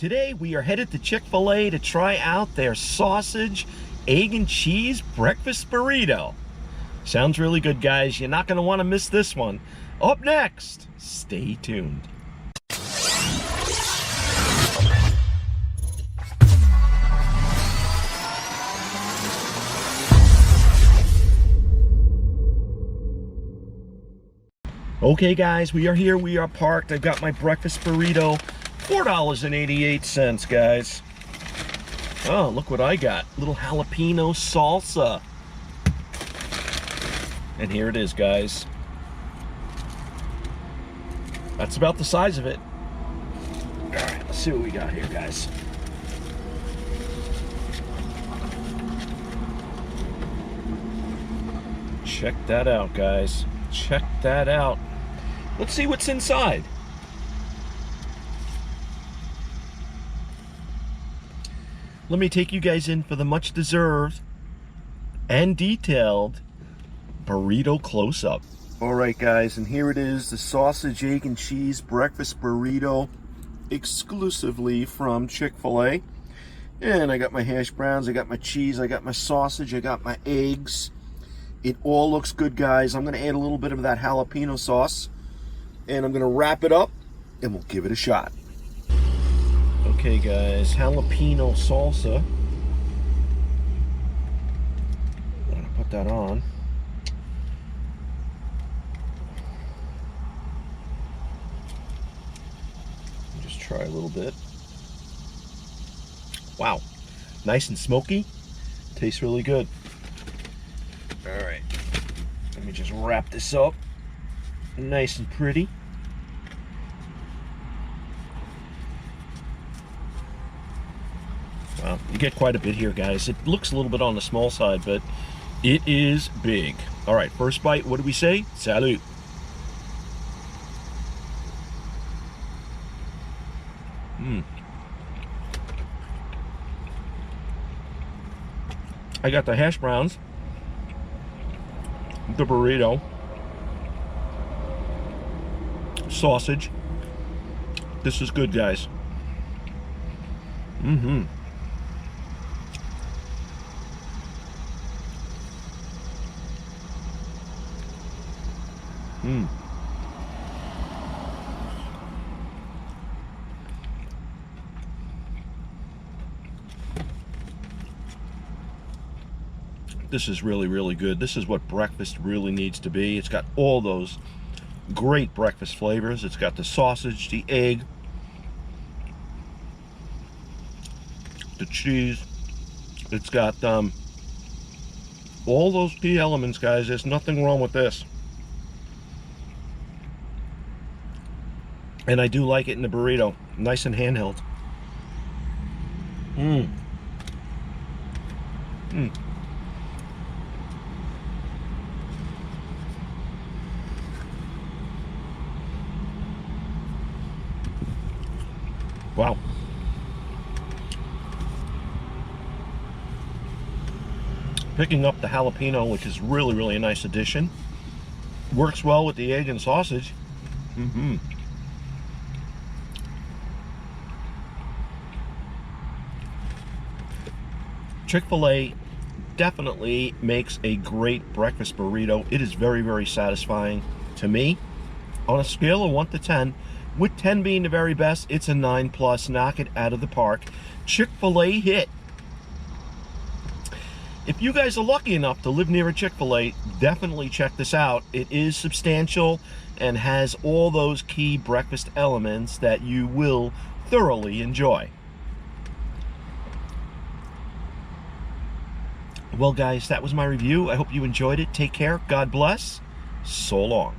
Today we are headed to Chick-fil-A to try out their sausage, egg and cheese breakfast burrito. Sounds really good, guys. You're not going to want to miss this one. Up next, stay tuned. Okay guys, we are here, we are parked. I've got my breakfast burrito, $4.88, guys. Oh, look what I got. Little jalapeno salsa. And here it is, guys. That's about the size of it. All right, let's see what we got here, guys. Check that out, guys. Check that out. Let's see what's inside. Let me take you guys in for the much deserved and detailed burrito close-up. All right, guys, and here it is, the sausage, egg, and cheese breakfast burrito exclusively from Chick-fil-A. And I got my hash browns, I got my cheese, I got my sausage, I got my eggs. It all looks good, guys. I'm going to add a little bit of that jalapeno sauce, and I'm going to wrap it up, and we'll give it a shot. Okay, guys, jalapeno salsa. I'm going to put that on. Just try a little bit. Wow, nice and smoky. Tastes really good. All right, let me just wrap this up nice and pretty. Well, you get quite a bit here, guys. It looks a little bit on the small side, but it is big. All right, first bite, what do we say? Salud. I got the hash browns, the burrito, sausage. This is good, guys. This is really, really good. This is what breakfast really needs to be. It's got all those great breakfast flavors. It's got the sausage, the egg, the cheese. It's got all those key elements, guys. There's nothing wrong with this. And I do like it in the burrito. Nice and handheld. Wow. Picking up the jalapeno, which is really, really a nice addition. Works well with the egg and sausage. Chick-fil-A definitely makes a great breakfast burrito. It is very, very satisfying to me. On a scale of 1 to 10, with 10 being the very best, it's a 9+. Knock it out of the park. Chick-fil-A hit. If you guys are lucky enough to live near a Chick-fil-A, definitely check this out. It is substantial and has all those key breakfast elements that you will thoroughly enjoy. Well, guys, that was my review. I hope you enjoyed it. Take care. God bless. So long.